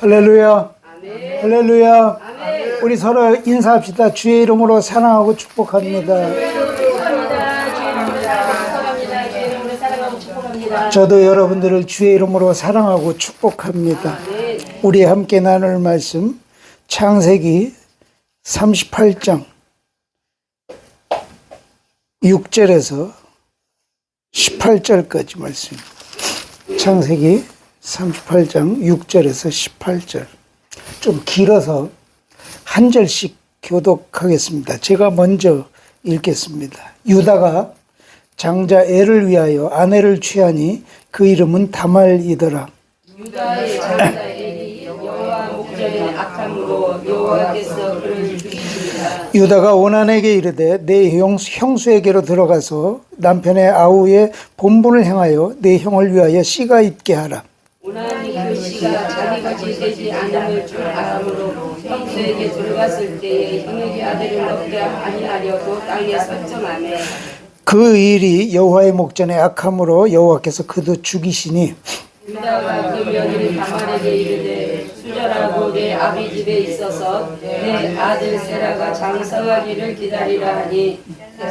할렐루야. 할렐루야. 우리 서로 인사합시다. 주의 이름으로 사랑하고 축복합니다. 저도 여러분들을 주의 이름으로 사랑하고 축복합니다. 우리 함께 나눌 말씀 창세기 38장 6절에서 18절까지 말씀. 창세기 38장 6절에서 18절. 좀 길어서 한 절씩 교독하겠습니다. 제가 먼저 읽겠습니다. 유다가 장자 엘을 위하여 아내를 취하니 그 이름은 다말이더라. 유다의 장자 엘이 여호와 목전에 악함으로 여호와께서 그를 죽이시니라. 유다가 오난에게 이르되 내 형수에게로 들어가서 남편의 아우의 본분을 행하여 내 형을 위하여 씨가 있게 하라. 오난이 그 씨가 자기같이 되지 않음을 줄 알므로 형수에게 들어갔을 때에 형에게 아들을 얻게 아니하려고 땅에 설정하매 그 일이 여호와의 목전에 악함으로 여호와께서 그도 죽이시니 유다가 그 며느리 다말에게 이르되 수절하고 내 아비 집에 있어서 내 아들 세라가 장성하기를 기다리라 하니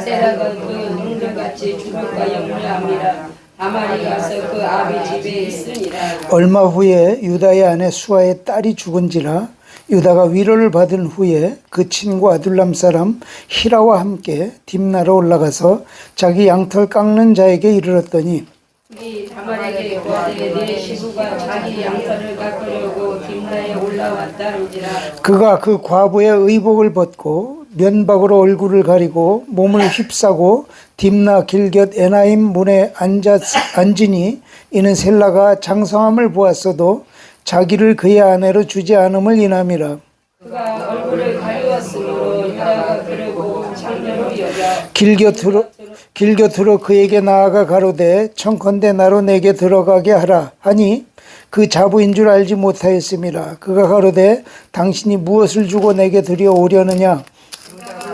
세라가 그 형들같이 죽을까 염려함이라. 다말이 가서 그 아비 집에 있으니라. 얼마 후에 유다의 아내 수아의 딸이 죽은지라 유다가 위로를 받은 후에 그 친구 아둘람 사람 히라와 함께 딥나로 올라가서 자기 양털 깎는 자에게 이르렀더니 이 다말에게 고하되 내 시부가 자기 양털을 깎으려고 딥나에 올라왔다는지라. 그가 그 과부의 의복을 벗고 면박으로 얼굴을 가리고 몸을 휩싸고 딥나 길곁 에나임 문에 앉으니 이는 셀라가 장성함을 보았어도 자기를 그의 아내로 주지 않음을 인함이라. 그가 얼굴을 가리웠으므로 유다가 그를 보고 창녀로 여겨 길곁으로 그에게 나아가 가로되 청컨대 나로 내게 들어가게 하라 하니 그 자부인 줄 알지 못하였음이라. 그가 가로되 당신이 무엇을 주고 내게 들여오려느냐.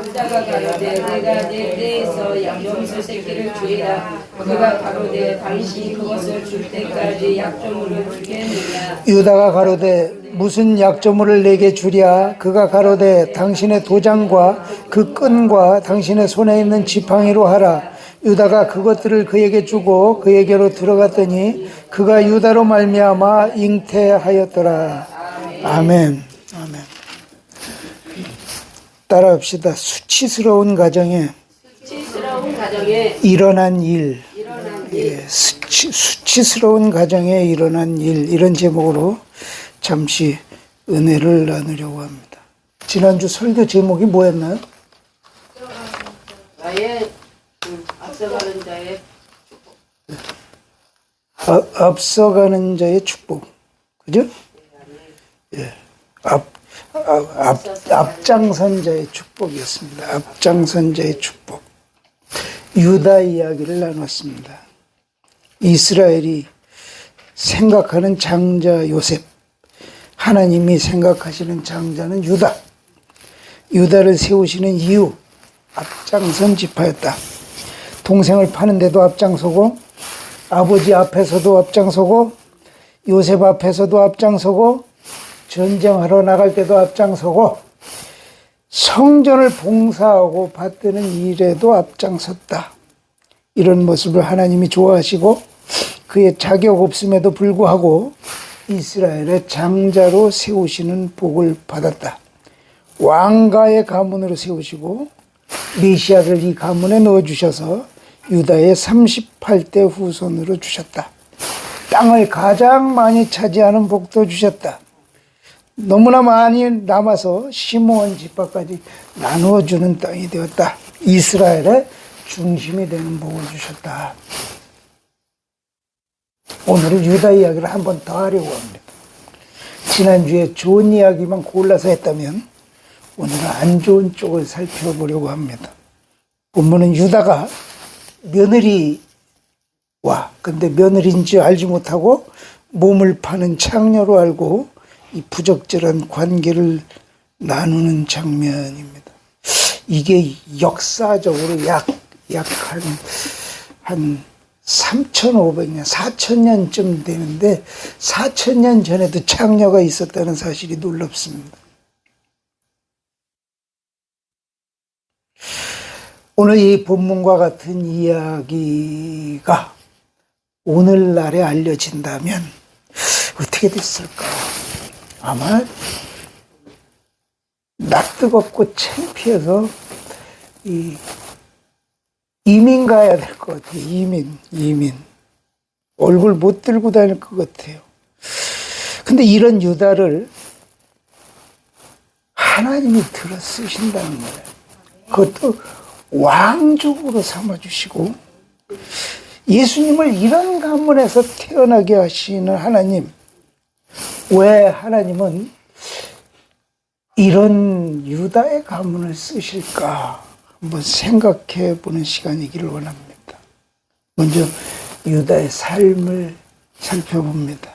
유다가 가로되 내가 내 떼에서 염소 새끼를 주리라. 그가 가로되 당신이 그것을 줄 때까지 약조물을 주겠느냐. 유다가 가로되 무슨 약조물을 내게 주랴. 그가 가로되 당신의 도장과 그 끈과 당신의 손에 있는 지팡이로 하라. 유다가 그것들을 그에게 주고 그에게로 들어갔더니 그가 유다로 말미암아 잉태하였더라. 아멘. 아멘. 따라합시다. 수치스러운 가정에 일어난 일. 예, 수치스러운 가정에 일어난 일. 이런 제목으로 잠시 은혜를 나누려고 합니다. 지난주 설교 제목이 뭐였나요? 나의 앞서가는 자의 앞서가는 자의 축복. 그죠? 예. 앞장선 자의 축복이었습니다. 앞장선 자의 축복. 유다 이야기를 나눴습니다. 이스라엘이 생각하는 장자 요셉, 하나님이 생각하시는 장자는 유다. 유다를 세우시는 이유, 앞장선 지파였다. 동생을 파는데도 앞장서고, 아버지 앞에서도 앞장서고, 요셉 앞에서도 앞장서고, 전쟁하러 나갈 때도 앞장서고, 성전을 봉사하고 받드는 일에도 앞장섰다. 이런 모습을 하나님이 좋아하시고 그의 자격 없음에도 불구하고 이스라엘의 장자로 세우시는 복을 받았다. 왕가의 가문으로 세우시고 메시아를 이 가문에 넣어주셔서 유다의 38대 후손으로 주셨다. 땅을 가장 많이 차지하는 복도 주셨다. 너무나 많이 남아서 시므온 지파까지 나누어주는 땅이 되었다. 이스라엘의 중심이 되는 복을 주셨다. 오늘은 유다 이야기를 한 번 더 하려고 합니다. 지난주에 좋은 이야기만 골라서 했다면 오늘은 안 좋은 쪽을 살펴보려고 합니다. 본문은 유다가 며느리와 근데 며느리인지 알지 못하고 몸을 파는 창녀로 알고 이 부적절한 관계를 나누는 장면입니다. 이게 역사적으로 약 한 3,500년, 4,000년쯤 되는데 4,000년 전에도 창녀가 있었다는 사실이 놀랍습니다. 오늘 이 본문과 같은 이야기가 오늘날에 알려진다면 어떻게 됐을까? 아마 낯뜨겁고 창피해서 이민 가야 될 것 같아요. 이민. 얼굴 못 들고 다닐 것 같아요. 근데 이런 유다를 하나님이 들어 쓰신다는 거예요. 그것도 왕족으로 삼아주시고 예수님을 이런 가문에서 태어나게 하시는 하나님. 왜 하나님은 이런 유다의 가문을 쓰실까? 한번 생각해 보는 시간이기를 원합니다. 먼저 유다의 삶을 살펴봅니다.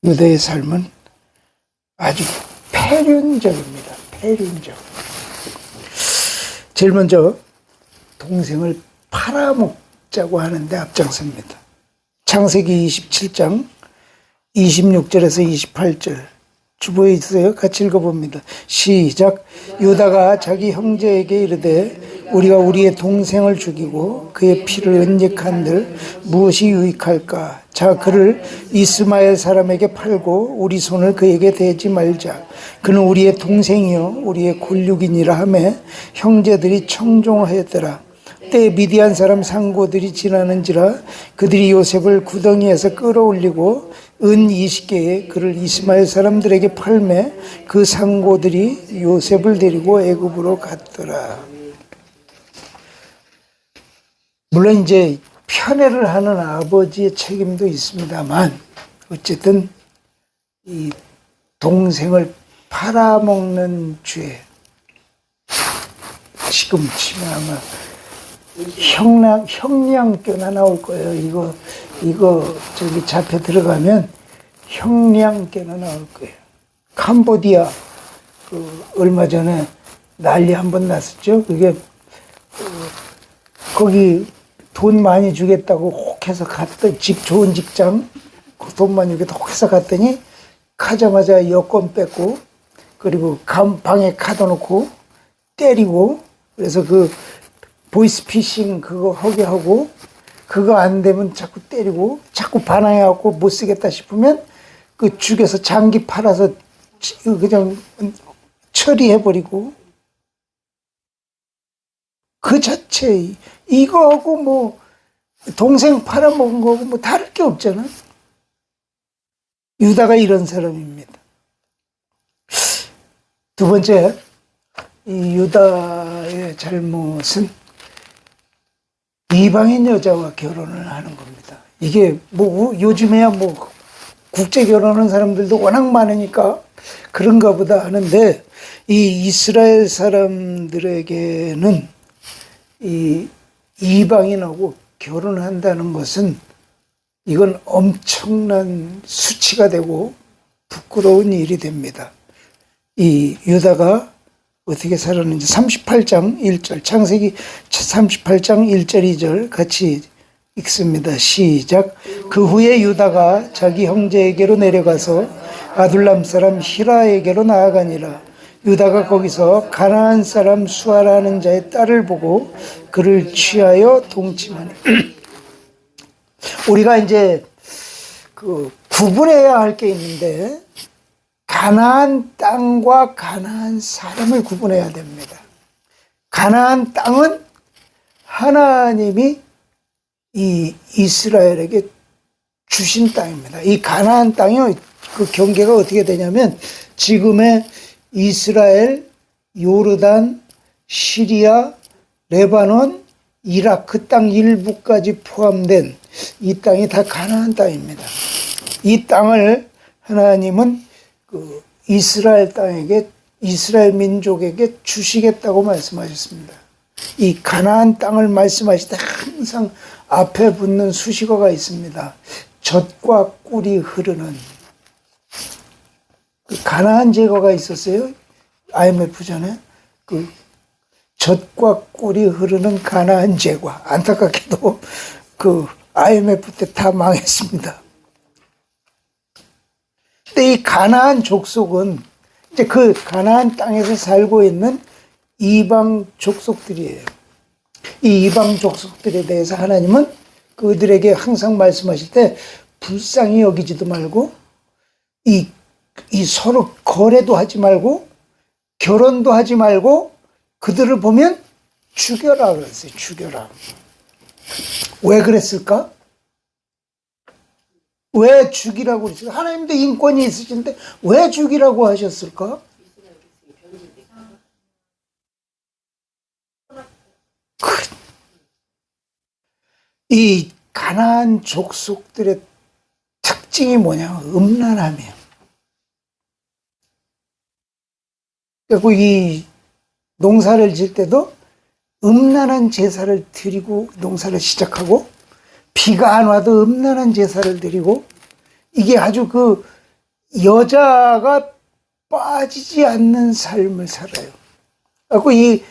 유다의 삶은 아주 폐륜적입니다. 폐륜적. 제일 먼저 동생을 팔아먹자고 하는데 앞장섭니다. 창세기 27장 26절에서 28절 주보에 있어요. 같이 읽어봅니다. 시작. 유다가 자기 형제에게 이르되 우리가 우리의 동생을 죽이고 그의 피를 은닉한들 무엇이 유익할까? 자, 그를 이스마엘 사람에게 팔고 우리 손을 그에게 대지 말자. 그는 우리의 동생이요 우리의 골육이니라 하매 형제들이 청종하였더라. 때에 미디안 사람 상고들이 지나는지라 그들이 요셉을 구덩이에서 끌어올리고 은 20개에 그를 이스마엘 사람들에게 팔매 그 상고들이 요셉을 데리고 애굽으로 갔더라. 물론 이제 편애를 하는 아버지의 책임도 있습니다만 어쨌든 이 동생을 팔아먹는 죄, 지금 치면 아마 형량죄가 나올 거예요. 이거 저기 잡혀 들어가면 형량죄가 나올 거예요. 캄보디아 얼마 전에 난리 한번 났었죠. 그게 거기 돈 많이 주겠다고 혹해서 갔던 좋은 직장 돈 많이 주겠다고 혹해서 갔더니 가자마자 여권 뺏고 그리고 방에 가둬놓고 때리고 그래서 그 보이스피싱 그거 하게 하고 그거 안 되면 자꾸 때리고 자꾸 반항해갖고 못 쓰겠다 싶으면 그 죽여서 장기 팔아서 그냥 처리해버리고 그 자체 이거하고 뭐 동생 팔아먹은 거하고 뭐 다를 게 없잖아. 유다가 이런 사람입니다. 두 번째, 이 유다의 잘못은 이방인 여자와 결혼을 하는 겁니다. 이게 뭐 요즘에야 뭐 국제 결혼하는 사람들도 워낙 많으니까 그런가 보다 하는데 이 이스라엘 사람들에게는 이 이방인하고 결혼한다는 것은 이건 엄청난 수치가 되고 부끄러운 일이 됩니다. 이 유다가 어떻게 살았는지 38장 1절 창세기 38장 1절 2절 같이 읽습니다. 시작. 그 후에 유다가 자기 형제에게로 내려가서 아둘람 사람 히라에게로 나아가니라. 유다가 거기서 가나안 사람 수아라는 자의 딸을 보고 그를 취하여 동침하니. 우리가 이제 구분해야 할 게 있는데 가나안 땅과 가나안 사람을 구분해야 됩니다. 가나안 땅은 하나님이 이 이스라엘에게 주신 땅입니다. 이 가나안 땅이 그 경계가 어떻게 되냐면 지금의 이스라엘, 요르단, 시리아, 레바논, 이라크 땅 일부까지 포함된 이 땅이 다 가나안 땅입니다. 이 땅을 하나님은 그 이스라엘 땅에게 이스라엘 민족에게 주시겠다고 말씀하셨습니다. 이 가나안 땅을 말씀하실 때 항상 앞에 붙는 수식어가 있습니다. 젖과 꿀이 흐르는 그 가나안 제거가 있었어요. IMF 전에 그 젖과 꿀이 흐르는 가나안 제과. 안타깝게도 그 IMF 때 다 망했습니다. 근데 이 가나안 족속은 이제 그 가나안 땅에서 살고 있는 이방 족속들이에요. 이 이방 족속들에 대해서 하나님은 그들에게 항상 말씀하실 때 불쌍히 여기지도 말고 이 서로 거래도 하지 말고 결혼도 하지 말고 그들을 보면 죽여라 그랬어요. 죽여라. 왜 그랬을까? 왜 죽이라고 그랬을까? 하나님도 인권이 있으신데 왜 죽이라고 하셨을까? 이 가나안 족속들의 특징이 뭐냐? 음란함이에요. 그리고 이 농사를 질 때도 음란한 제사를 드리고 농사를 시작하고 비가 안 와도 음란한 제사를 드리고 이게 아주 그 여자가 빠지지 않는 삶을 살아요. 그리고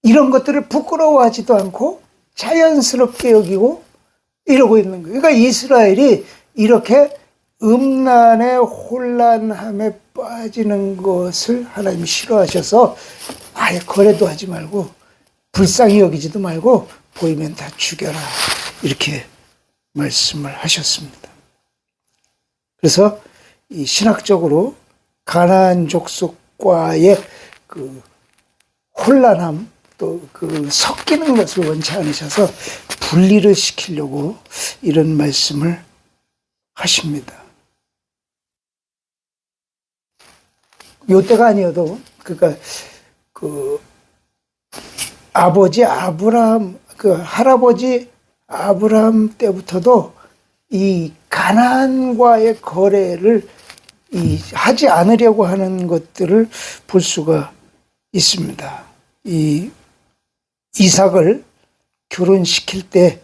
이런 것들을 부끄러워하지도 않고 자연스럽게 여기고 이러고 있는 거예요. 그러니까 이스라엘이 이렇게 음란의 혼란함에 빠지는 것을 하나님이 싫어하셔서 아예 거래도 하지 말고 불쌍히 여기지도 말고 보이면 다 죽여라 이렇게 말씀을 하셨습니다. 그래서 이 신학적으로 가나안 족속과의 그 혼란함 또 그 섞이는 것을 원치 않으셔서 분리를 시키려고 이런 말씀을 하십니다. 요때가 아니어도 그러니까 그 아버지 아브라함 그 할아버지 아브라함 때부터도 이 가나안과의 거래를 하지 않으려고 하는 것들을 볼 수가 있습니다. 이 이삭을 결혼시킬 때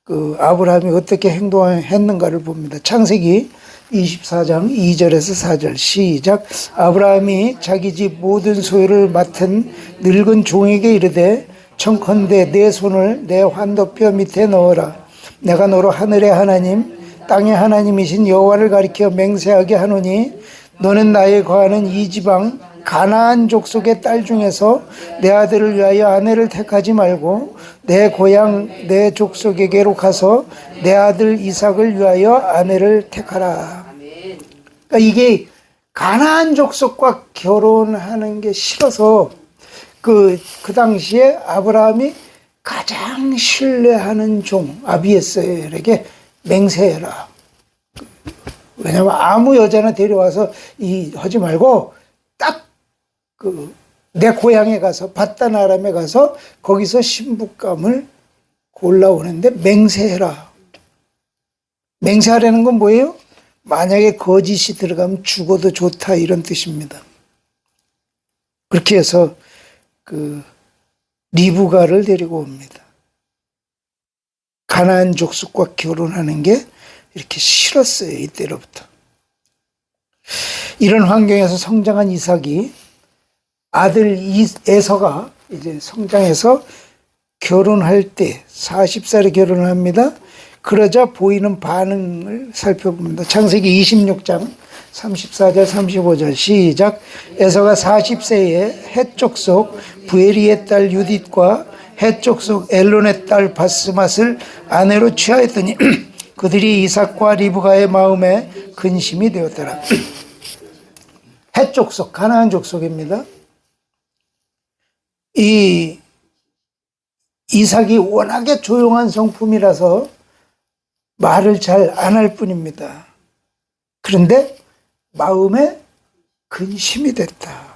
그 아브라함이 어떻게 행동했는가를 봅니다. 창세기 24장 2절에서 4절 시작. 아브라함이 자기 집 모든 소유를 맡은 늙은 종에게 이르되 청컨대 내 손을 내 환도뼈 밑에 넣어라. 내가 너로 하늘의 하나님 땅의 하나님이신 여호와를 가리켜 맹세하게 하노니 너는 나의 거하는 이 지방 가나안 족속의 딸 중에서 내 아들을 위하여 아내를 택하지 말고 내 고향 내 족속에게로 가서 내 아들 이삭을 위하여 아내를 택하라. 그러니까 이게 가나안 족속과 결혼하는 게 싫어서 그 당시에 아브라함이 가장 신뢰하는 종 아비에셀에게 맹세해라. 왜냐하면 아무 여자나 데려와서 하지 말고 딱 내 고향에 가서 바단 아람에 가서 거기서 신부감을 골라오는데 맹세해라. 맹세하라는 건 뭐예요? 만약에 거짓이 들어가면 죽어도 좋다 이런 뜻입니다. 그렇게 해서 리브가를 데리고 옵니다. 가나안 족속과 결혼하는 게 이렇게 싫었어요. 이때로부터. 이런 환경에서 성장한 이삭이 아들 에서가 이제 성장해서 결혼할 때 40살에 결혼을 합니다. 그러자 보이는 반응을 살펴봅니다. 창세기 26장 34절 35절 시작. 에서가 40세에 헷 족속 부에리의 딸 유딧과 헷 족속 엘론의 딸 바스맛을 아내로 취하였더니 그들이 이삭과 리브가의 마음에 근심이 되었더라. 헷 족속 가나안 족속입니다. 이 이삭이 워낙에 조용한 성품이라서 말을 잘 안 할 뿐입니다. 그런데 마음에 근심이 됐다.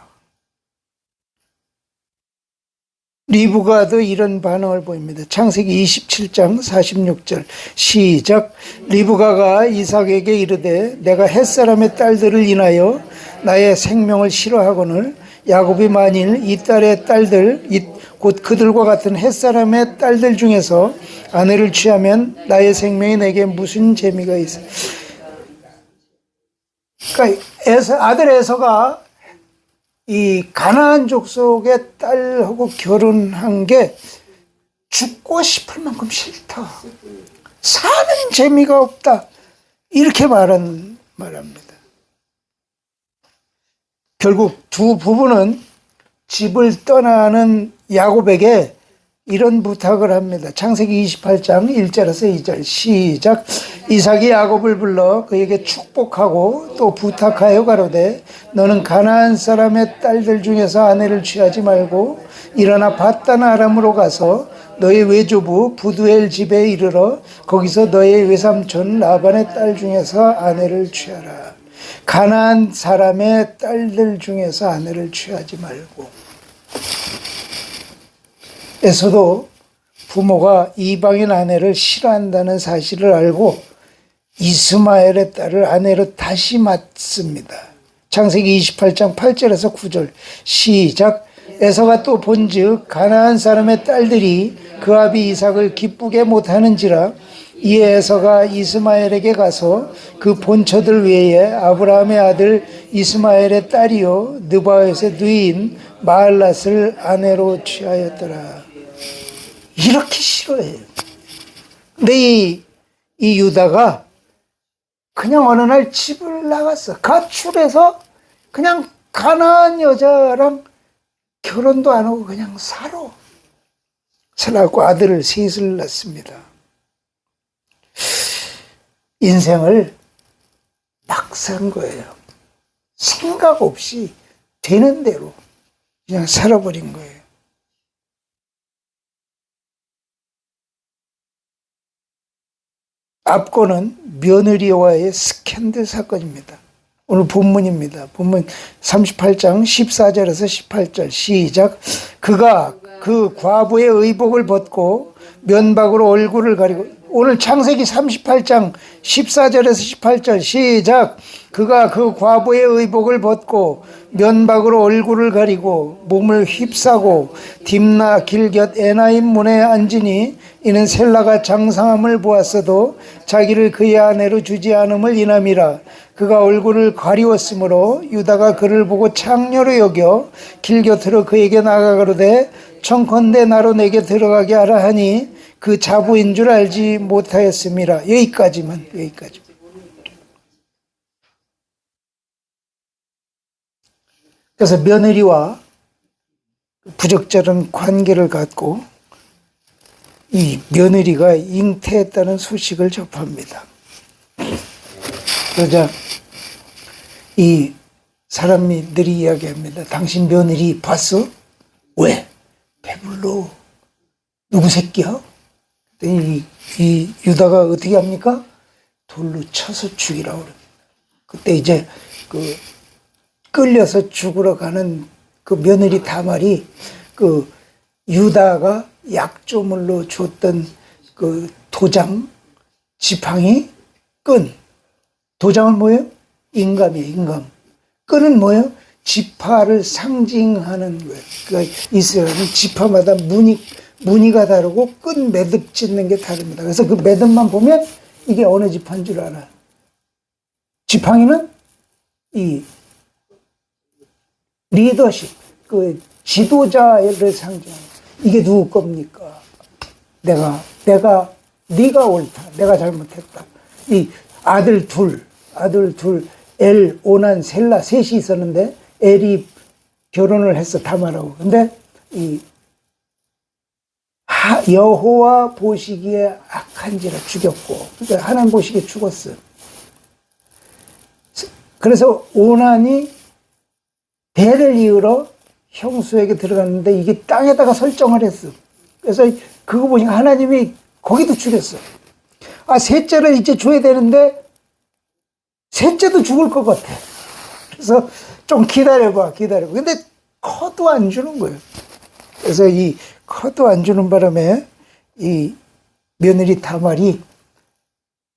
리브가도 이런 반응을 보입니다. 창세기 27장 46절 시작. 리브가가 이삭에게 이르되 내가 햇사람의 딸들을 인하여 나의 생명을 싫어하거늘 야곱이 만일 이 딸의 딸들 곧 그들과 같은 햇사람의 딸들 중에서 아내를 취하면 나의 생명이 내게 무슨 재미가 있어. 그러니까 아들 에서가 이 가나안 족속의 딸하고 결혼한 게 죽고 싶을 만큼 싫다. 사는 재미가 없다. 이렇게 말합니다. 결국 두 부부는 집을 떠나는 야곱에게 이런 부탁을 합니다. 창세기 28장 1절에서 2절 시작. 이삭이 야곱을 불러 그에게 축복하고 또 부탁하여 가로되 너는 가나안 사람의 딸들 중에서 아내를 취하지 말고 일어나 밧단 아람으로 가서 너의 외조부 부두엘 집에 이르러 거기서 너의 외삼촌 라반의 딸 중에서 아내를 취하라. 가나안 사람의 딸들 중에서 아내를 취하지 말고. 에서도 부모가 이방인 아내를 싫어한다는 사실을 알고 이스마엘의 딸을 아내로 다시 맞습니다. 창세기 28장 8절에서 9절 시작. 에서가 또 본즉 가나안 사람의 딸들이 그 아비 이삭을 기쁘게 못하는지라 이에 에서가 이스마엘에게 가서 그 본처들 외에 아브라함의 아들 이스마엘의 딸이요 느바벳의 누이인 마알랏을 아내로 취하였더라. 이렇게 싫어해요. 근데 이 유다가 그냥 어느 날 집을 나갔어. 가출해서 그냥 가나안 여자랑 결혼도 안 하고 그냥 살아. 살아갖고 아들을 셋을 낳습니다. 인생을 막 산 거예요. 생각 없이 되는 대로 그냥 살아버린 거예요. 앞거는 며느리와의 스캔들 사건입니다. 오늘 본문입니다. 본문 38장 14절에서 18절 시작. 그가 그 과부의 의복을 벗고 면박으로 얼굴을 가리고. 오늘 창세기 38장 14절에서 18절 시작. 그가 그 과부의 의복을 벗고 면박으로 얼굴을 가리고 몸을 휩싸고 딥나 길곁 에나임 문에 앉으니 이는 셀라가 장상함을 보았어도 자기를 그의 아내로 주지 않음을 인함이라. 그가 얼굴을 가리웠으므로 유다가 그를 보고 창녀로 여겨 길곁으로 그에게 나아가로되 청컨대 나로 내게 들어가게 하라 하니 그 자부인 줄 알지 못하였음이라. 여기까지만. 그래서 며느리와 부적절한 관계를 갖고 이 며느리가 잉태했다는 소식을 접합니다. 그러자 이 사람들이 이야기합니다. 당신 며느리 봤어? 왜? 배불러. 누구 새끼야? 이 유다가 어떻게 합니까? 돌로 쳐서 죽이라고 그럽니다. 그때 이제 그 끌려서 죽으러 가는 그 며느리 다말이 그 유다가 약조물로 줬던 그 도장, 지팡이, 끈. 도장은 뭐예요? 인감이에요, 인감. 끈은 뭐예요? 지파를 상징하는 거예요. 그러니까 이스라엘은 지파마다 무늬가 다르고 끈 매듭 짓는 게 다릅니다. 그래서 그 매듭만 보면 이게 어느 지파인 줄 알아요. 지팡이는 이 리더십, 그 지도자를 상징하는. 이게 누구 겁니까? 네가 옳다. 내가 잘못했다. 이 아들 둘, 엘, 오난, 셀라 셋이 있었는데 엘이 결혼을 했어, 다말하고. 근데 이 여호와 보시기에 악한지라 죽였고, 그러니까 하나님 보시기에 죽었어. 그래서 오난이 배를 이으러 형수에게 들어갔는데 이게 땅에다가 설정을 했어. 그래서 그거 보니까 하나님이 거기도 죽였어. 셋째를 이제 줘야 되는데 셋째도 죽을 것 같아. 그래서 좀 기다려봐. 근데 커도 안 주는 거예요. 그래서 이 커도 안 주는 바람에 이 며느리 다말이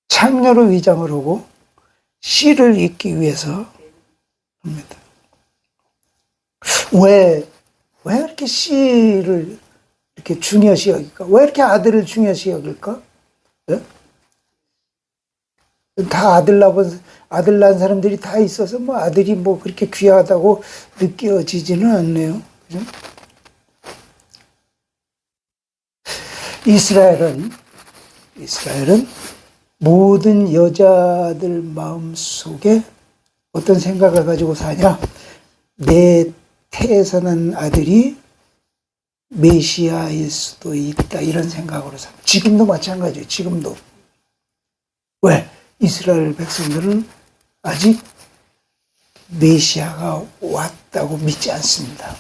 창녀로 위장을 하고 씨를 잇기 위해서 합니다. 왜 이렇게 씨를 이렇게 중요시 여길까? 왜 이렇게 아들을 중요시 여길까? 네? 다 아들 낳은 사람들이 다 있어서 뭐 아들이 뭐 그렇게 귀하다고 느껴지지는 않네요. 그죠? 이스라엘은 모든 여자들 마음속에 어떤 생각을 가지고 사냐? 내 태에서 난 아들이 메시아일 수도 있다, 이런 생각으로 삽니다. 지금도 마찬가지예요. 지금도. 왜? 이스라엘 백성들은 아직 메시아가 왔다고 믿지 않습니다.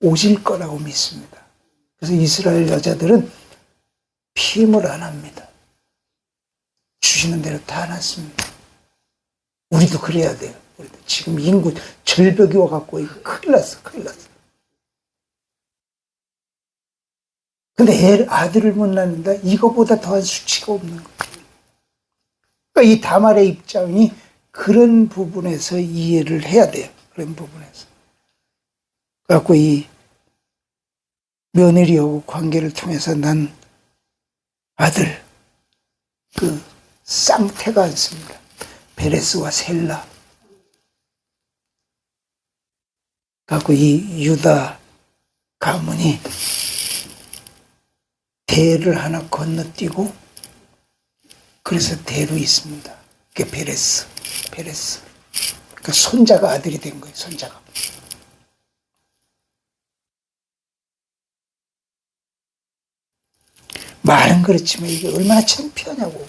오실 거라고 믿습니다. 그래서 이스라엘 여자들은 피임을 안 합니다. 주시는 대로 다 놨습니다. 우리도 그래야 돼요. 우리도. 지금 인구 절벽이 와갖고 이거 큰일 났어. 근데 아들을 못 낳는다? 이거보다 더한 수치가 없는 거예요. 그러니까 이 다말의 입장이 그런 부분에서 이해를 해야 돼요. 그런 부분에서. 그래갖고 이 며느리하고 관계를 통해서 난 아들, 그 쌍태가 않습니다. 베레스와 셀라. 그래갖고 이 유다 가문이 대를 하나 건너뛰고, 그래서 대로 있습니다. 그게 베레스. 그러니까 손자가 아들이 된 거예요. 손자가. 말은 그렇지만 이게 얼마나 창피하냐고,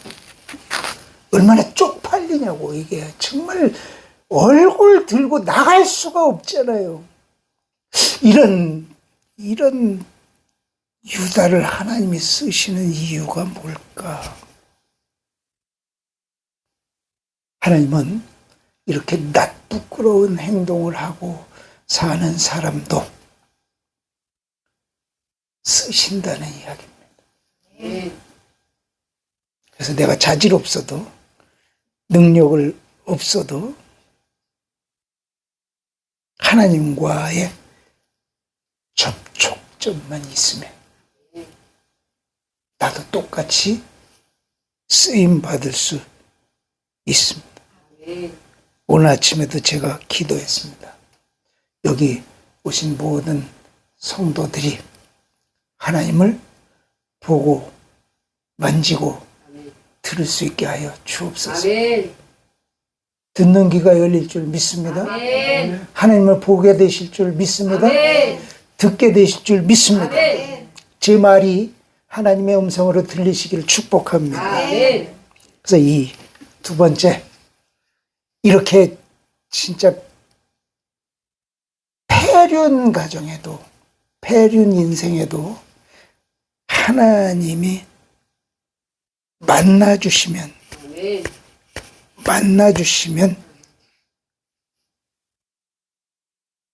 얼마나 쪽팔리냐고. 이게 정말 얼굴 들고 나갈 수가 없잖아요. 이런 유다를 하나님이 쓰시는 이유가 뭘까? 하나님은 이렇게 낯부끄러운 행동을 하고 사는 사람도 쓰신다는 이야기입니다. 그래서 내가 자질 없어도, 능력을 없어도 하나님과의 접촉점만 있으면 나도 똑같이 쓰임 받을 수 있습니다. 오늘 아침에도 제가 기도했습니다. 여기 오신 모든 성도들이 하나님을 보고 만지고 들을 수 있게 하여 주옵소서. 듣는 귀가 열릴 줄 믿습니다. 하나님을 보게 되실 줄 믿습니다. 듣게 되실 줄 믿습니다. 제 말이 하나님의 음성으로 들리시기를 축복합니다. 그래서 이 두 번째, 이렇게 진짜 폐륜 가정에도, 폐륜 인생에도 하나님이 만나주시면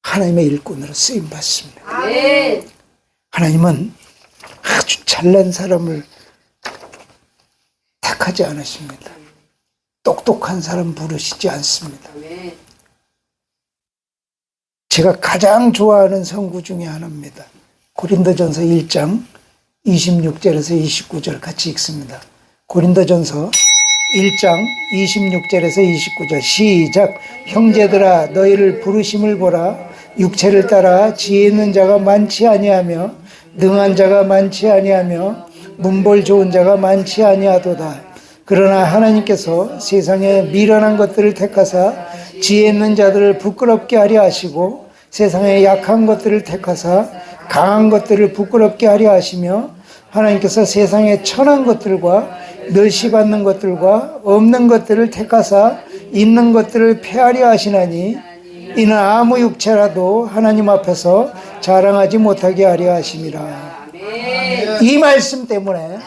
하나님의 일꾼으로 쓰임받습니다. 하나님은 아주 잘난 사람을 택하지 않으십니다. 똑똑한 사람 부르시지 않습니다. 제가 가장 좋아하는 성구 중에 하나입니다. 고린도전서 1장 26절에서 29절 같이 읽습니다. 고린도전서 1장 26절에서 29절 시작. 형제들아 너희를 부르심을 보라. 육체를 따라 지혜 있는 자가 많지 아니하며 능한 자가 많지 아니하며 문벌 좋은 자가 많지 아니하도다. 그러나 하나님께서 세상에 미련한 것들을 택하사 지혜 있는 자들을 부끄럽게 하려 하시고 세상에 약한 것들을 택하사 강한 것들을 부끄럽게 하려 하시며 하나님께서 세상에 천한 것들과 멸시받는 것들과 없는 것들을 택하사 있는 것들을 폐하려 하시나니 이는 아무 육체라도 하나님 앞에서 자랑하지 못하게 하려 하심이라. 이 말씀 때문에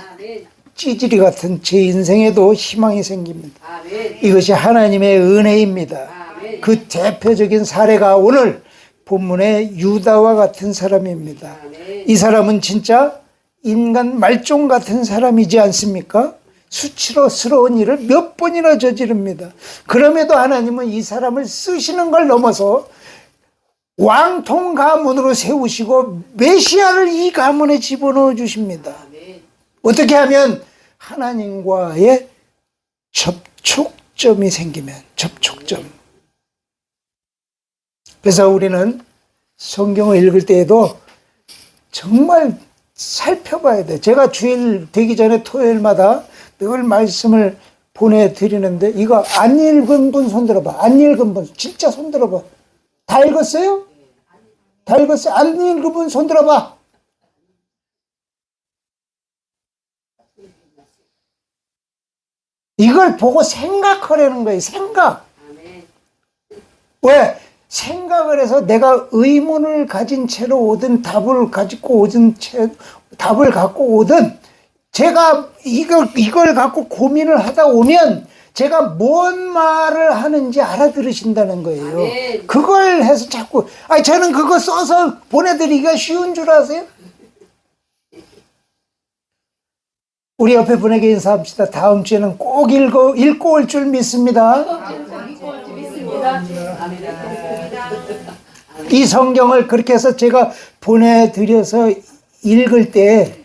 찌질이 같은 제 인생에도 희망이 생깁니다. 이것이 하나님의 은혜입니다. 그 대표적인 사례가 오늘 본문의 유다와 같은 사람입니다. 이 사람은 진짜 인간 말종 같은 사람이지 않습니까? 수치스러운 일을 몇 번이나 저지릅니다. 그럼에도 하나님은 이 사람을 쓰시는 걸 넘어서 왕통 가문으로 세우시고 메시아를 이 가문에 집어넣어 주십니다. 어떻게 하면 하나님과의 접촉점이 생기면, 접촉점. 그래서 우리는 성경을 읽을 때에도 정말 살펴봐야 돼. 제가 주일 되기 전에 토요일마다 늘 말씀을 보내드리는데, 이거 안 읽은 분 손 들어봐. 안 읽은 분 진짜 손 들어봐. 다 읽었어요? 다 읽었어요? 안 읽은 분 손 들어봐. 이걸 보고 생각하려는 거예요. 생각. 왜? 생각을 해서 내가 의문을 가진 채로 오든 답을 가지고 오든 답을 갖고 오든, 제가 이걸 갖고 고민을 하다 오면 제가 뭔 말을 하는지 알아들으신다는 거예요. 아멘. 그걸 해서 자꾸, 저는 그거 써서 보내드리기가 쉬운 줄 아세요? 우리 옆에 분에게 인사합시다. 다음 주에는 꼭 읽고 올 줄 믿습니다. 이 성경을 그렇게 해서 제가 보내드려서 읽을 때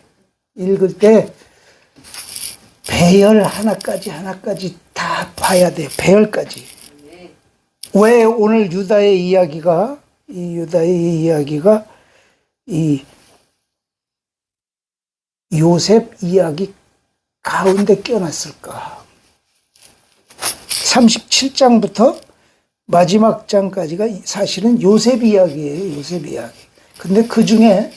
배열 하나까지 다 봐야 돼요. 배열까지. 왜 오늘 유다의 이야기가 이 요셉 이야기 가운데 껴놨을까? 37장부터 마지막 장까지가 사실은 요셉 이야기예요. 요셉 이야기. 근데 그 중에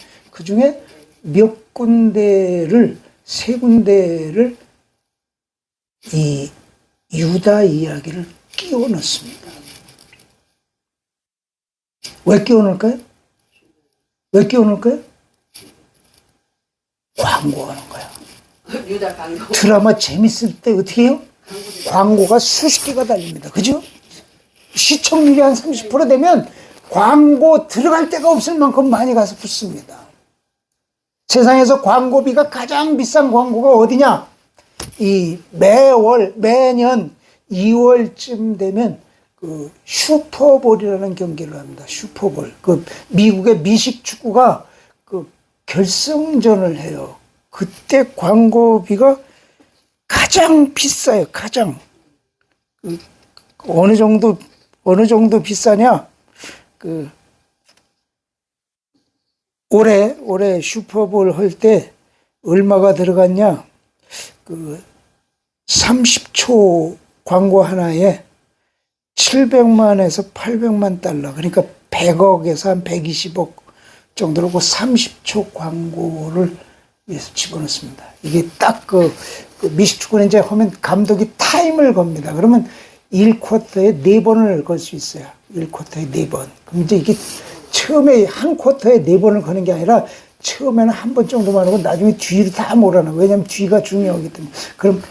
몇 군데를, 세 군데를 이 유다 이야기를 끼워 넣습니다. 왜 끼워 넣을까요? 왜 끼워 넣을까요? 광고하는 거야. 유다 광고. 드라마 재밌을 때 어떻게 해요? 광고가 수십 개가 달립니다. 그죠? 시청률이 한 30% 되면 광고 들어갈 데가 없을 만큼 많이 가서 붙습니다. 세상에서 광고비가 가장 비싼 광고가 어디냐? 매년 2월쯤 되면 그 슈퍼볼이라는 경기를 합니다. 슈퍼볼. 그 미국의 미식 축구가 그 결승전을 해요. 그때 광고비가 가장 비싸요. 가장. 어느 정도 비싸냐? 올해 슈퍼볼 할 때 얼마가 들어갔냐? 30초 광고 하나에 700만에서 800만 달러. 그러니까 100억에서 한 120억 정도로 그 30초 광고를 위해서 집어넣습니다. 이게 딱 미식축구는 이제 하면 감독이 타임을 겁니다. 그러면 1쿼터에 4번을 걸 수 있어요. 1쿼터에 4번. 그럼 이제 이게 처음에 한 쿼터에 4번을 거는 게 아니라 처음에는 한 번 정도만 하고 나중에 뒤로 다 몰아넣어. 왜냐면 뒤가 중요하기 때문에. 그럼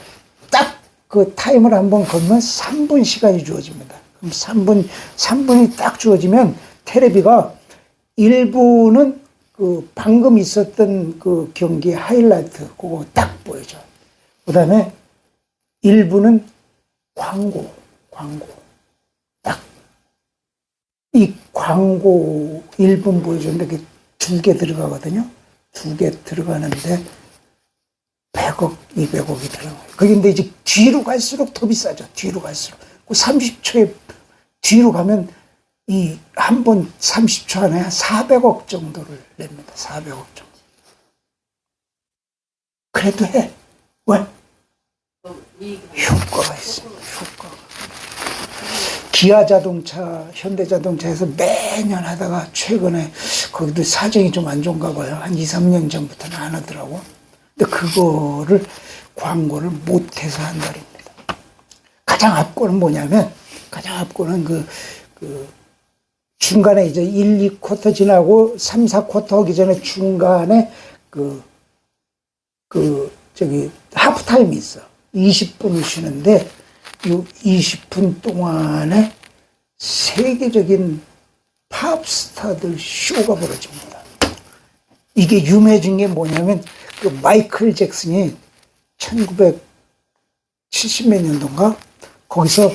딱 그 타임을 한번 걸면 3분 시간이 주어집니다. 그럼 3분이 딱 주어지면 테레비가 1부는 그 방금 있었던 그 경기 하이라이트 그거 딱 보여줘. 그 다음에 1부는 광고. 딱. 이 광고 1분 보여줬는데 2개 들어가거든요. 2개 들어가는데 100억, 200억이 들어가요. 그런데 이제 뒤로 갈수록 더 비싸죠. 뒤로 갈수록. 그 30초에 뒤로 가면 이 한 번 30초 안에 한 400억 정도를 냅니다. 400억 정도. 그래도 해. 왜? 효과가 있습니다. 효과가. 기아자동차, 현대자동차에서 매년 하다가 최근에 거기도 사정이 좀 안 좋은가 봐요. 한 2, 3년 전부터는 안 하더라고. 근데 그거를 광고를 못해서 한 달입니다. 가장 앞권은 뭐냐면, 중간에 이제 1, 2쿼터 지나고 3, 4쿼터 하기 전에 중간에 하프타임이 있어. 20분을 쉬는데, 이 20분 동안에 세계적인 팝스타들 쇼가 벌어집니다. 이게 유명해진 게 뭐냐면, 그 마이클 잭슨이 1970 몇 년도인가? 거기서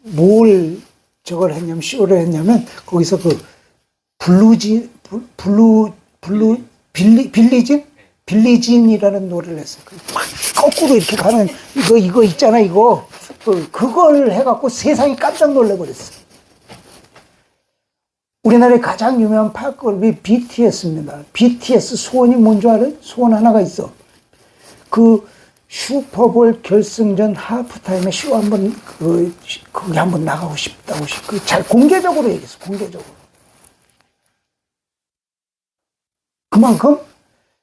뭘 저걸 했냐면, 쇼를 했냐면, 거기서 빌리진이라는 노래를 했어요. 거꾸로 이렇게 가는, 이거 있잖아, 이거. 그걸 해갖고 세상이 깜짝 놀래버렸어. 우리나라의 가장 유명한 팝그룹이 BTS입니다. BTS 소원이 뭔 줄 알아요? 소원 하나가 있어. 그 슈퍼볼 결승전 하프타임에 쇼 한번 거기 한번 나가고 싶다고 잘 공개적으로 얘기했어. 공개적으로. 그만큼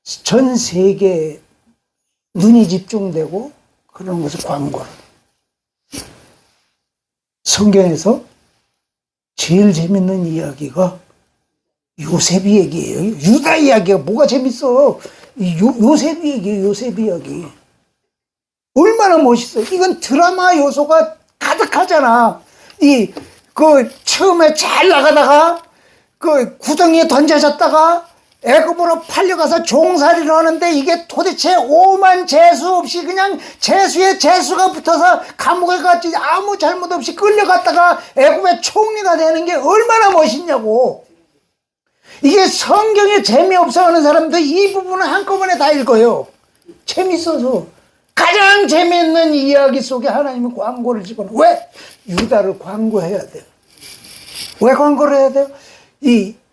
전 세계에 눈이 집중되고 그런 것을 광고를. 성경에서 제일 재밌는 이야기가 요셉 얘기예요. 유다 이야기가 뭐가 재밌어? 요셉 얘기예요. 요셉 이야기. 얼마나 멋있어. 이건 드라마 요소가 가득하잖아. 처음에 잘 나가다가 구덩이에 던져졌다가 애굽으로 팔려가서 종살이를 하는데 이게 도대체 오만 재수 없이 그냥 재수에 재수가 붙어서 감옥에 갔지 아무 잘못 없이 끌려갔다가 애굽의 총리가 되는 게 얼마나 멋있냐고. 이게 성경에 재미없어 하는 사람들 이 부분은 한꺼번에 다 읽어요. 재밌어서. 가장 재미있는 이야기 속에 하나님은 광고를 집어넣어. 왜? 유다를 광고해야 돼요. 왜 광고를 해야 돼요?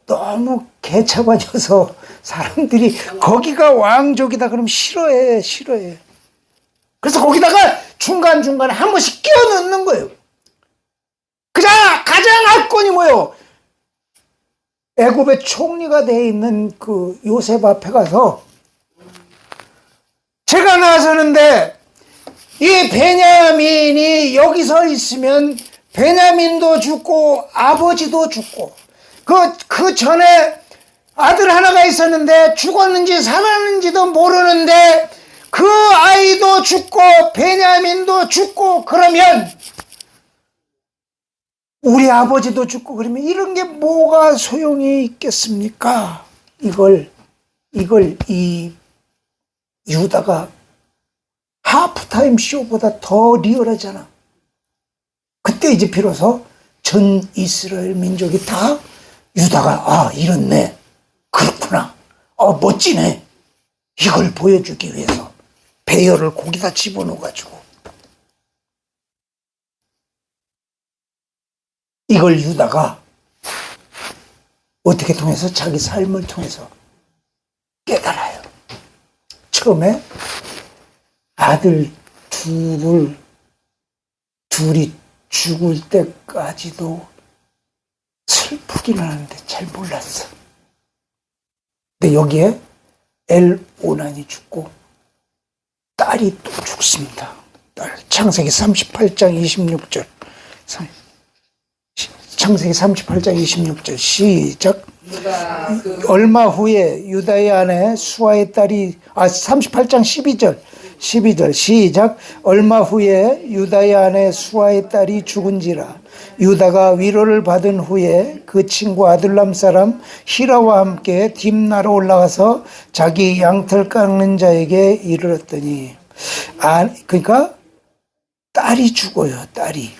너무 개차반져서 사람들이 거기가 왕족이다 그러면 싫어해. 그래서 거기다가 중간중간에 한 번씩 끼워 넣는 거예요. 가장 악권이 뭐예요? 애굽의 총리가 되어 있는 그 요셉 앞에 가서 제가 나서는데 이 베냐민이 여기 서 있으면 베냐민도 죽고 아버지도 죽고 그 전에 아들 하나가 있었는데 죽었는지 살았는지도 모르는데 그 아이도 죽고 베냐민도 죽고 그러면 우리 아버지도 죽고 그러면 이런 게 뭐가 소용이 있겠습니까? 이걸 이 유다가 하프타임 쇼보다 더 리얼하잖아. 그때 이제 비로소 전 이스라엘 민족이 다 유다가 이렇네. 그렇구나. 멋지네. 이걸 보여주기 위해서 배열을 거기다 집어넣어가지고 이걸 유다가 어떻게 통해서 자기 삶을 통해서 깨달아요. 처음에 아들 둘이 죽을 때까지도 슬프긴 하는데 잘 몰랐어. 근데 여기에 엘오난이 죽고 딸이 또 죽습니다. 창세기 38장 26절. 창세기 38장 26절 시작. 얼마 후에 유다의 아내 수아의 딸이 38장 12절 시작. 얼마 후에 유다의 아내 수아의 딸이 죽은지라. 유다가 위로를 받은 후에 그 친구 아둘람 사람 히라와 함께 딥나로 올라가서 자기 양털 깎는 자에게 이르렀더니 그러니까 딸이 죽어요. 딸이.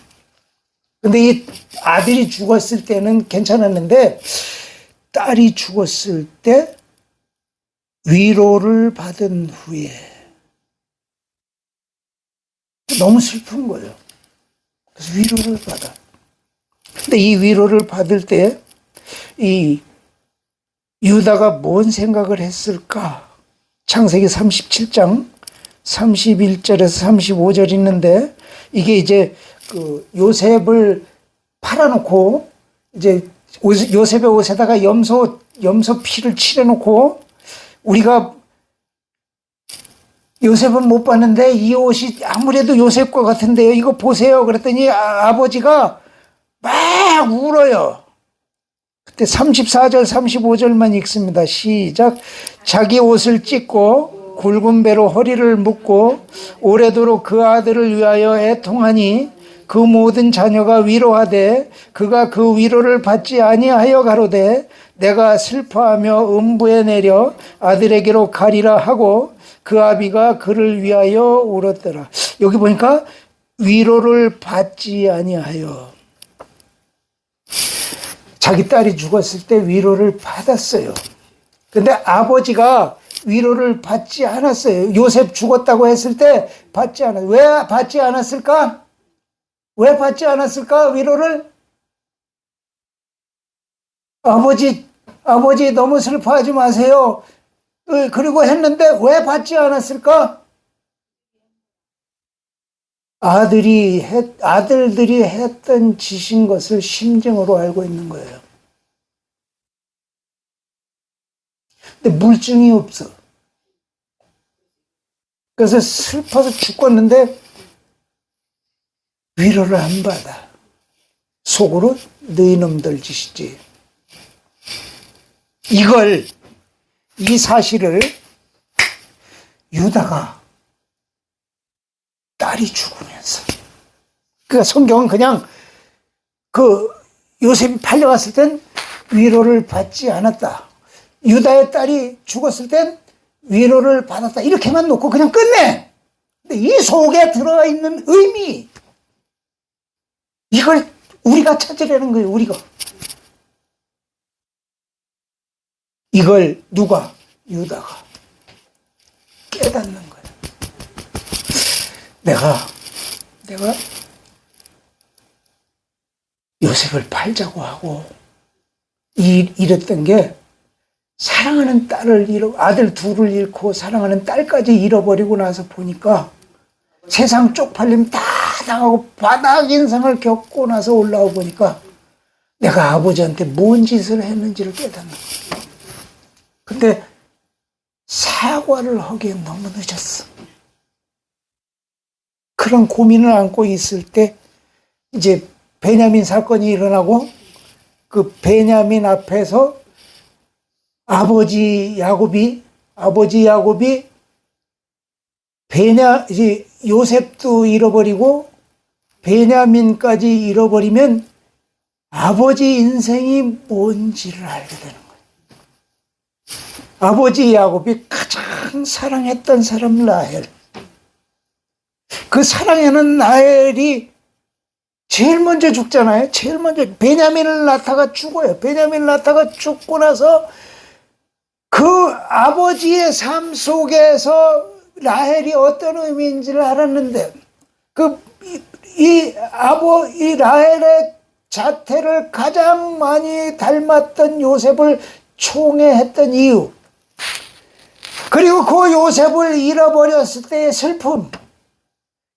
근데 이 아들이 죽었을 때는 괜찮았는데 딸이 죽었을 때 위로를 받은 후에 너무 슬픈 거예요. 그래서 위로를 받아. 근데 이 위로를 받을 때 이 유다가 뭔 생각을 했을까? 창세기 37장 31절에서 35절 있는데 이게 이제 그 요셉을 팔아놓고 이제 요셉의 옷에다가 염소 피를 칠해놓고 우리가 요셉은 못 봤는데 이 옷이 아무래도 요셉 것 같은데요. 이거 보세요. 그랬더니 아버지가 막 울어요. 그때 34절 35절만 읽습니다. 시작. 자기 옷을 찢고 굵은 배로 허리를 묶고 오래도록 그 아들을 위하여 애통하니 그 모든 자녀가 위로하되 그가 그 위로를 받지 아니하여 가로되 내가 슬퍼하며 음부에 내려 아들에게로 가리라 하고 그 아비가 그를 위하여 울었더라. 여기 보니까 위로를 받지 아니하여. 자기 딸이 죽었을 때 위로를 받았어요. 근데 아버지가 위로를 받지 않았어요. 요셉 죽었다고 했을 때 받지 않았어요. 왜 받지 않았을까? 왜 받지 않았을까? 위로를? 아버지 너무 슬퍼하지 마세요. 그리고 했는데 왜 받지 않았을까? 아들들이 했던 짓인 것을 심정으로 알고 있는 거예요. 근데 물증이 없어. 그래서 슬퍼서 죽겠는데 위로를 안 받아. 속으로 너희 놈들 짓이지. 이 사실을 유다가 딸이 죽으면서, 그러니까 성경은 그냥 요셉이 팔려갔을 땐 위로를 받지 않았다. 유다의 딸이 죽었을 땐 위로를 받았다. 이렇게만 놓고 그냥 끝내. 근데 이 속에 들어가 있는 의미, 이걸 우리가 찾으려는 거예요, 우리가. 이걸 누가? 유다가 깨닫는 거예요. 내가 요셉을 팔자고 하고 이랬던 게, 사랑하는 아들 둘을 잃고 사랑하는 딸까지 잃어버리고 나서 보니까 세상 쪽팔림 다 당하고 바닥 인상을 겪고 나서 올라오고 보니까 내가 아버지한테 뭔 짓을 했는지를 깨닫는 거예요. 근데 사과를 하기엔 너무 늦었어. 그런 고민을 안고 있을 때 이제 베냐민 사건이 일어나고, 그 베냐민 앞에서 아버지 야곱이 요셉도 잃어버리고 베냐민까지 잃어버리면 아버지 인생이 뭔지를 알게 되는 거예요. 아버지 야곱이 가장 사랑했던 사람 라헬. 그 사랑하는 라헬이 제일 먼저 죽잖아요. 제일 먼저 베냐민을 낳다가 죽어요. 베냐민을 낳다가 죽고 나서 그 아버지의 삶 속에서 라헬이 어떤 의미인지를 알았는데, 이 라헬의 자태를 가장 많이 닮았던 요셉을 총애했던 이유, 그리고 그 요셉을 잃어버렸을 때의 슬픔,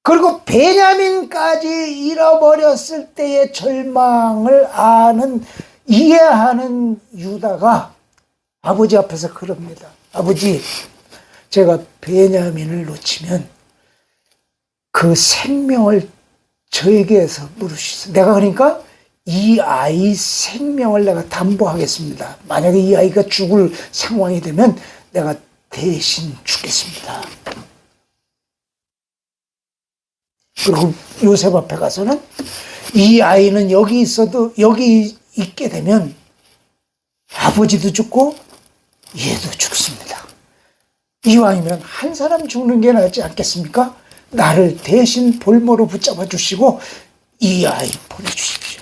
그리고 베냐민까지 잃어버렸을 때의 절망을 이해하는 유다가 아버지 앞에서 그럽니다. 아버지, 제가 베냐민을 놓치면 그 생명을 저에게서 물으시소. 내가 그러니까 이 아이 생명을 내가 담보하겠습니다. 만약에 이 아이가 죽을 상황이 되면 내가 대신 죽겠습니다. 그리고 요셉 앞에 가서는 이 아이는 여기 있게 되면 아버지도 죽고 얘도 죽습니다. 이왕이면 한 사람 죽는 게 낫지 않겠습니까? 나를 대신 볼모로 붙잡아 주시고 이 아이 보내주십시오.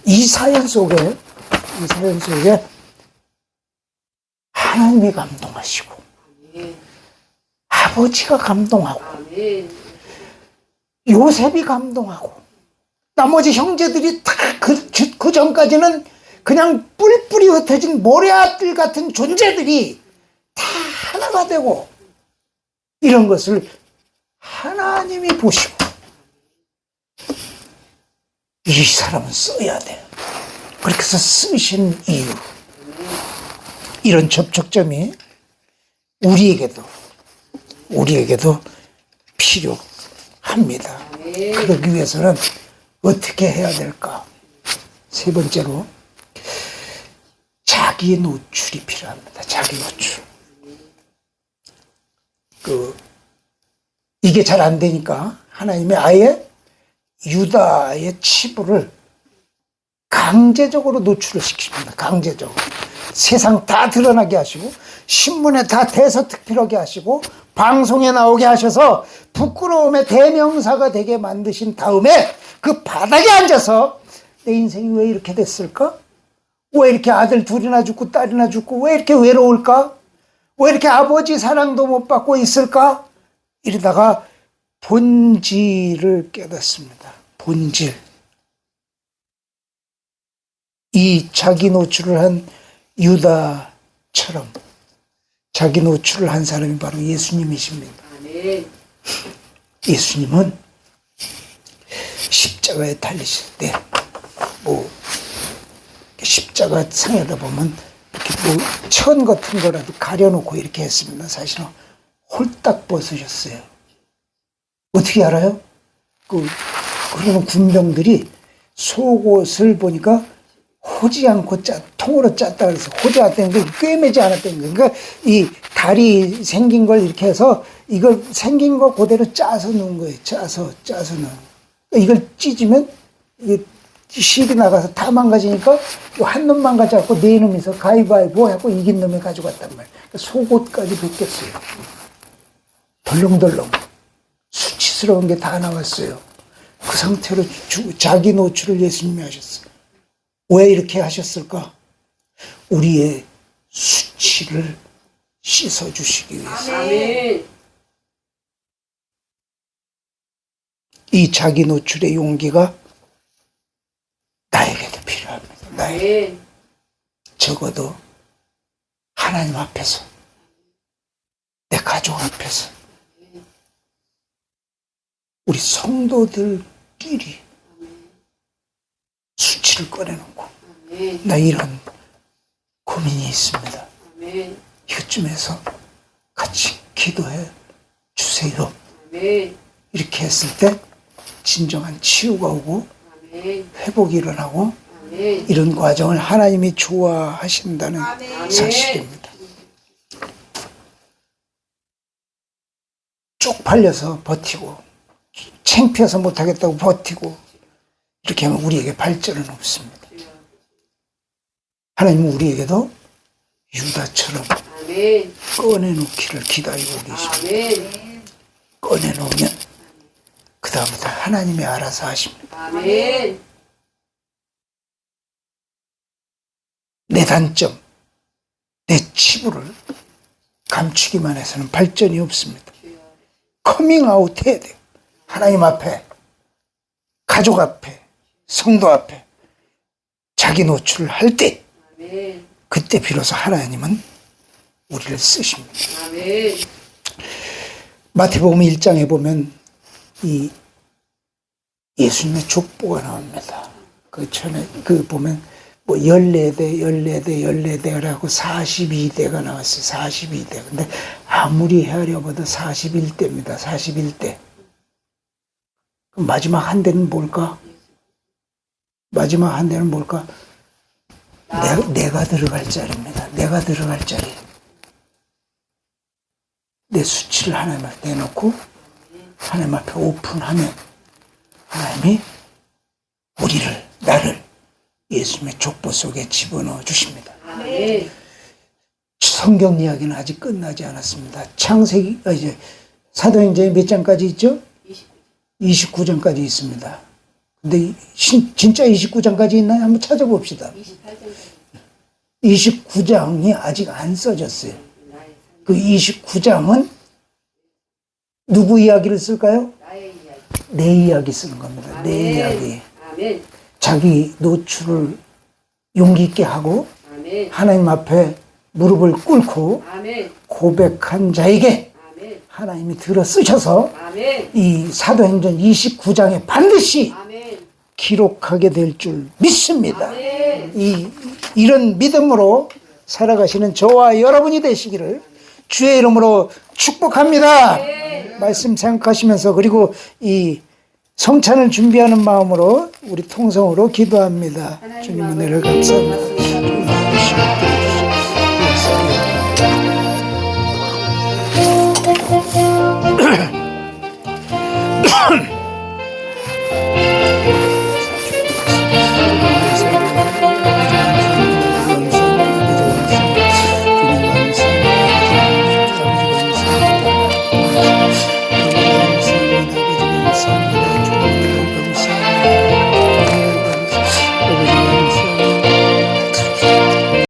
이 사연 속에 하나님이 감동하시고 아버지가 감동하고 요셉이 감동하고 나머지 형제들이 다 그 전까지는 그냥 뿔뿔이 흩어진 모래알들 같은 존재들이 다 하나가 되고, 이런 것을 하나님이 보시고 이 사람은 써야 돼. 그렇게 해서 쓰신 이유, 이런 접촉점이 우리에게도 필요합니다. 그러기 위해서는 어떻게 해야 될까? 세 번째로 자기 노출이 필요합니다. 자기 노출. 이게 잘 안 되니까 하나님이 아예 유다의 치부를 강제적으로 노출을 시킵니다. 강제적으로. 세상 다 드러나게 하시고, 신문에 다 대서특필하게 하시고, 방송에 나오게 하셔서 부끄러움의 대명사가 되게 만드신 다음에 그 바닥에 앉아서 내 인생이 왜 이렇게 됐을까? 왜 이렇게 아들 둘이나 죽고 딸이나 죽고 왜 이렇게 외로울까? 왜 이렇게 아버지 사랑도 못 받고 있을까? 이러다가 본질을 깨닫습니다. 본질. 이 자기 노출을 한 유다처럼 자기 노출을 한 사람이 바로 예수님이십니다. 아멘. 예수님은 십자가에 달리실 때, 십자가 상에다 보면 이렇게 천 같은 거라도 가려놓고 이렇게 했습니다. 사실은 홀딱 벗으셨어요. 어떻게 알아요? 그러면 군병들이 속옷을 보니까 호지 않고 통으로 짰다 그래서 호지 않다는 게 꿰매지 않았다는 거예요. 그러니까 이 다리 생긴 걸 이렇게 해서 이걸 생긴 거 그대로 짜서 넣은 거예요. 짜서 넣은. 그러니까 이걸 찢으면 이게 실이 나가서 다 망가지니까 한 놈만 가져갖고 네 놈이서 가위바위보 하고 이긴 놈이 가져갔단 말이에요. 그러니까 속옷까지 벗겼어요. 덜렁덜렁 수치스러운 게 다 나왔어요. 그 상태로 자기 노출을 예수님이 하셨어요. 왜 이렇게 하셨을까? 우리의 수치를 씻어주시기 위해서. 아멘. 이 자기 노출의 용기가 나에게도 필요합니다. 아멘. 적어도 하나님 앞에서, 내 가족 앞에서, 우리 성도들끼리 수치를 꺼내놓고, 아멘. 나 이런 고민이 있습니다. 아멘. 이것쯤에서 같이 기도해 주세요. 아멘. 이렇게 했을 때 진정한 치유가 오고 아멘. 회복이 일어나고 아멘. 이런 과정을 하나님이 좋아하신다는 사실입니다. 쪽팔려서 버티고 창피해서 못하겠다고 버티고 이렇게 하면 우리에게 발전은 없습니다. 하나님은 우리에게도 유다처럼 아멘. 꺼내놓기를 기다리고 계십니다. 아멘. 꺼내놓으면 그 다음부터 하나님이 알아서 하십니다. 아멘. 내 단점, 내 치부를 감추기만 해서는 발전이 없습니다. 커밍아웃 해야 돼요. 하나님 앞에, 가족 앞에, 성도 앞에 자기 노출을 할 때, 아멘. 그때 비로소 하나님은 우리를 쓰십니다. 아멘. 마태복음 1장에 보면 이 예수님의 족보가 나옵니다. 그 전에 보면 14대라고 42대가 나왔어요. 42대. 근데 아무리 헤아려봐도 41대입니다. 41대. 그럼 마지막 한 대는 뭘까? 마지막 한 대는 뭘까? 내가 들어갈 자리입니다. 내가 들어갈 자리. 내 수치를 하나님 앞에 내놓고 하나님 앞에 오픈하면 하나님이 나를 예수님의 족보 속에 집어넣어 주십니다. 아멘. 성경 이야기는 아직 끝나지 않았습니다. 창세기, 이제 사도행전이 몇 장까지 있죠? 29장까지 있습니다. 근데 진짜 29장까지 있나요? 한번 찾아봅시다. 29장이 아직 안 써졌어요. 그 29장은 누구 이야기를 쓸까요? 내 이야기 쓰는 겁니다. 내 이야기. 아멘. 자기 노출을 용기 있게 하고 아멘. 하나님 앞에 무릎을 꿇고 아멘. 고백한 자에게 아멘. 하나님이 들어 쓰셔서 아멘. 이 사도행전 29장에 반드시 아멘. 기록하게 될 줄 믿습니다. 아멘. 이런 믿음으로 살아가시는 저와 여러분이 되시기를 주의 이름으로 축복합니다. 말씀 생각하시면서 그리고 이 성찬을 준비하는 마음으로 우리 통성으로 기도합니다. 주님 은혜를 감사합니다.